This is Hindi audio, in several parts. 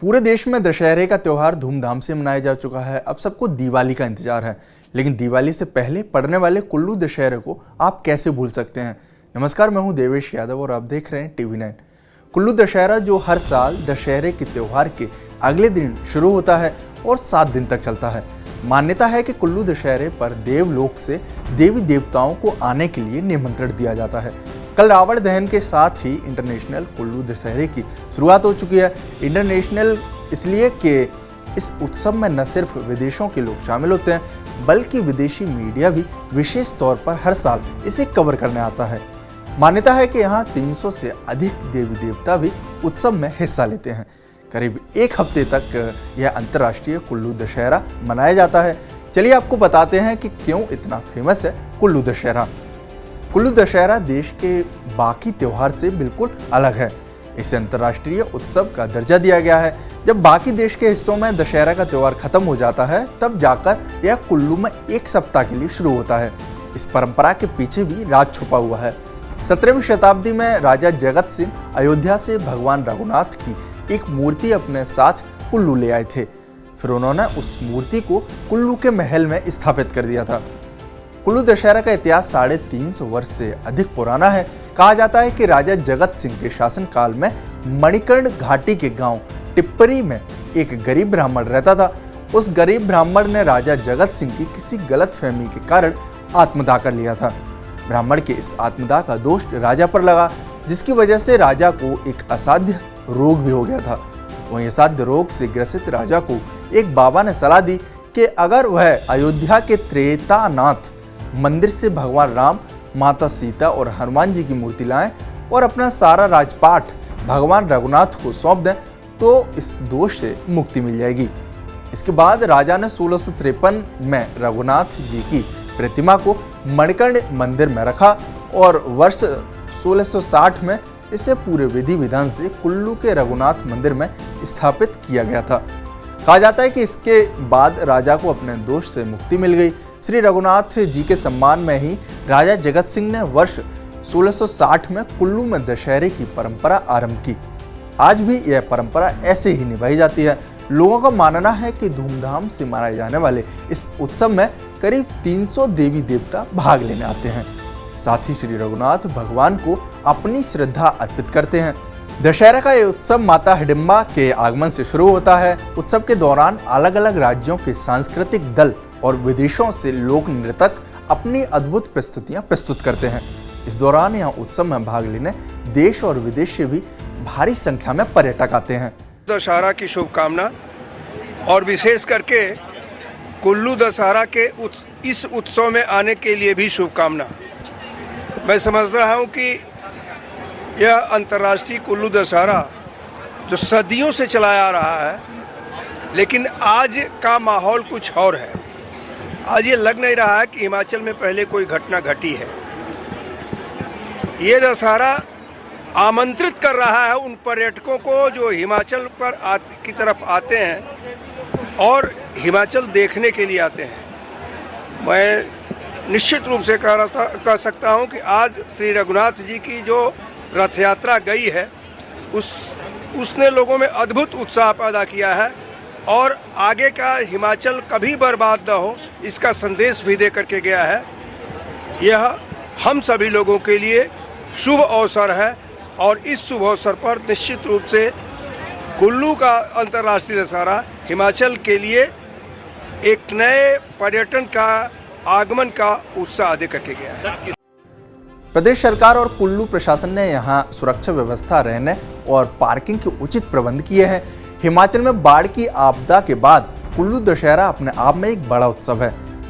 पूरे देश में दशहरे का त्यौहार धूमधाम से मनाया जा चुका है। अब सबको दिवाली का इंतजार है, लेकिन दिवाली से पहले पड़ने वाले कुल्लू दशहरे को आप कैसे भूल सकते हैं। नमस्कार, मैं हूं देवेश यादव और आप देख रहे हैं टीवी 9। कुल्लू दशहरा जो हर साल दशहरे के त्यौहार के अगले दिन शुरू होता है और 7 दिन तक चलता है। मान्यता है कि कुल्लू दशहरे पर देवलोक से देवी देवताओं को आने के लिए निमंत्रण दिया जाता है। कल रावण दहन के साथ ही इंटरनेशनल कुल्लू दशहरे की शुरुआत हो चुकी है। इंटरनेशनल इसलिए कि इस उत्सव में न सिर्फ विदेशों के लोग शामिल होते हैं, बल्कि विदेशी मीडिया भी विशेष तौर पर हर साल इसे कवर करने आता है। मान्यता है कि यहाँ 300 से अधिक देवी देवता भी उत्सव में हिस्सा लेते हैं। करीब 1 हफ्ते तक यह अंतर्राष्ट्रीय कुल्लू दशहरा मनाया जाता है। चलिए आपको बताते हैं कि क्यों इतना फेमस है कुल्लू दशहरा। कुल्लू दशहरा देश के बाकी त्यौहार से बिल्कुल अलग है। इसे अंतर्राष्ट्रीय उत्सव का दर्जा दिया गया है। जब बाकी देश के हिस्सों में दशहरा का त्यौहार खत्म हो जाता है, तब जाकर यह कुल्लू में 1 सप्ताह के लिए शुरू होता है। इस परंपरा के पीछे भी राज छुपा हुआ है। 17वीं शताब्दी में राजा जगत सिंह अयोध्या से भगवान रघुनाथ की एक मूर्ति अपने साथ कुल्लू ले आए थे। फिर उन्होंने उस मूर्ति को कुल्लू के महल में स्थापित कर दिया था। कुल्लू दशहरा का इतिहास 350 वर्ष से अधिक पुराना है। कहा जाता है कि राजा जगत सिंह के शासनकाल में मणिकर्ण घाटी के गांव टिप्परी में एक गरीब ब्राह्मण रहता था। उस गरीब ब्राह्मण ने राजा जगत सिंह की किसी गलतफहमी के कारण आत्मदाह कर लिया था। ब्राह्मण के इस आत्मदाह का दोष राजा पर लगा, जिसकी वजह से राजा को एक असाध्य रोग भी हो गया था। वहीं असाध्य रोग से ग्रसित राजा को एक बाबा ने सलाह दी कि अगर वह अयोध्या के त्रेतानाथ मंदिर से भगवान राम, माता सीता और हनुमान जी की मूर्ति लाएं और अपना सारा राजपाट भगवान रघुनाथ को सौंप दें, तो इस दोष से मुक्ति मिल जाएगी। इसके बाद राजा ने 1653 में रघुनाथ जी की प्रतिमा को मणिकर्ण मंदिर में रखा और वर्ष 1660 में इसे पूरे विधि विधान से कुल्लू के रघुनाथ मंदिर में स्थापित किया गया था। कहा जाता है कि इसके बाद राजा को अपने दोष से मुक्ति मिल गई। श्री रघुनाथ जी के सम्मान में ही राजा जगत सिंह ने वर्ष 1660 में कुल्लू में दशहरे की परंपरा आरंभ की। आज भी यह परंपरा ऐसे ही निभाई जाती है। लोगों का मानना है कि धूमधाम से मनाए जाने वाले इस उत्सव में करीब 300 देवी देवता भाग लेने आते हैं। साथ ही श्री रघुनाथ भगवान को अपनी श्रद्धा अर्पित करते हैं। दशहरा का यह उत्सव माता हिडिंबा के आगमन से शुरू होता है। उत्सव के दौरान अलग अलग राज्यों के सांस्कृतिक दल और विदेशों से लोक नृतक अपनी अद्भुत प्रस्तुतियां प्रस्तुत करते हैं। इस दौरान यहाँ उत्सव में भाग लेने देश और विदेश से भी भारी संख्या में पर्यटक आते हैं। दशहरा की शुभकामना और विशेष करके कुल्लू दशहरा के इस उत्सव में आने के लिए भी शुभकामना। मैं समझ रहा हूँ कि यह अंतर्राष्ट्रीय कुल्लू दशहरा जो सदियों से चलाया आ रहा है, लेकिन आज का माहौल कुछ और है। आज ये लग नहीं रहा है कि हिमाचल में पहले कोई घटना घटी है। ये दशहरा आमंत्रित कर रहा है उन पर्यटकों को जो हिमाचल की तरफ आते हैं और हिमाचल देखने के लिए आते हैं। मैं निश्चित रूप से कह सकता हूं कि आज श्री रघुनाथ जी की जो रथ यात्रा गई है उसने लोगों में अद्भुत उत्साह पैदा किया है और आगे का हिमाचल कभी बर्बाद न हो, इसका संदेश भी दे करके गया है। यह हम सभी लोगों के लिए शुभ अवसर है और इस शुभ अवसर पर निश्चित रूप से कुल्लू का अंतर्राष्ट्रीय दशहरा हिमाचल के लिए एक नए पर्यटन का आगमन का उत्साह दे करके गया है। प्रदेश सरकार और कुल्लू प्रशासन ने यहाँ सुरक्षा व्यवस्था, रहने और पार्किंग के उचित प्रबंध किए हैं। हिमाचल में बाढ़ की आपदा के बाद कुल्लू दशहरा अपने आप में एक बड़ा उत्सव है।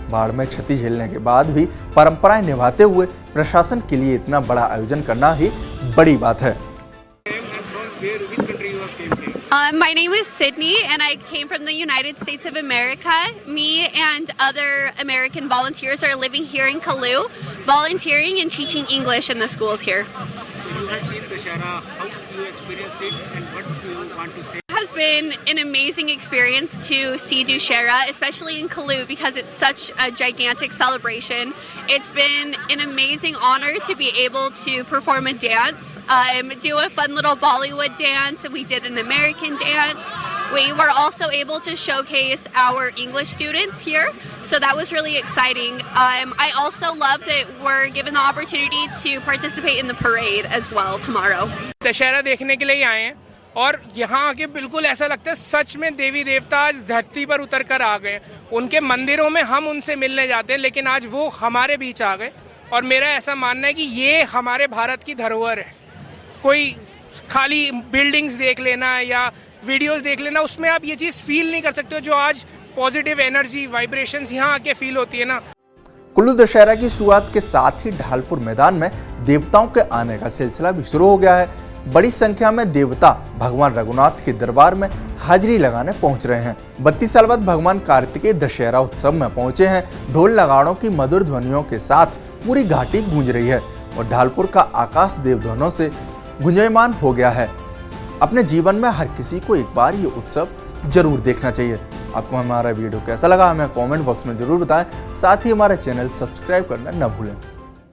बाढ़ में क्षति झेलने के बाद भी परंपराएं निभाते हुए प्रशासन के लिए इतना बड़ा आयोजन करना ही बड़ी बात है। My name is Sydney and I came from the United States of America. Me and other American volunteers are living here in Kulloo, volunteering and teaching English in the schools here. So you have seen Dashara. How you experienced it and what do you want to say? It has been an amazing experience to see Dussehra, especially in Kulloo, because it's such a gigantic celebration. It's been an amazing honor to be able to perform a dance, do a fun little Bollywood dance, and we did an American dance. We were also able to showcase our English students here, so that was really exciting. I also love that we're given the opportunity to participate in the parade as well tomorrow. Dussehra देखने के लिए आए हैं और यहाँ आके बिल्कुल ऐसा लगता है सच में देवी देवता आज धरती पर उतर कर आ गए। उनके मंदिरों में हम उनसे मिलने जाते हैं, लेकिन आज वो हमारे बीच आ गए। और मेरा ऐसा मानना है कि ये हमारे भारत की धरोहर है। कोई खाली बिल्डिंग्स देख लेना या वीडियोस देख लेना, उसमें आप ये चीज़ फील नहीं कर सकते हो जो आज पॉजिटिव एनर्जी वाइब्रेशंस यहाँ आके फील होती है ना। कुल्लू दशहरा की शुरुआत के साथ ही ढालपुर मैदान में देवताओं के आने का सिलसिला भी शुरू हो गया है। बड़ी संख्या में देवता भगवान रघुनाथ के दरबार में हाजिरी लगाने पहुंच रहे हैं। 32 साल बाद भगवान कार्तिकेय दशहरा उत्सव में पहुंचे हैं। ढोल नगाड़ों की मधुर ध्वनियों के साथ पूरी घाटी गूंज रही है और ढालपुर का आकाश देवध्वनों से गुंजायमान हो गया है। अपने जीवन में हर किसी को एक बार ये उत्सव जरूर देखना चाहिए। आपको हमारा वीडियो कैसा लगा हमें कमेंट बॉक्स में जरूर बताएं। साथ ही हमारा चैनल सब्सक्राइब करना न भूलें।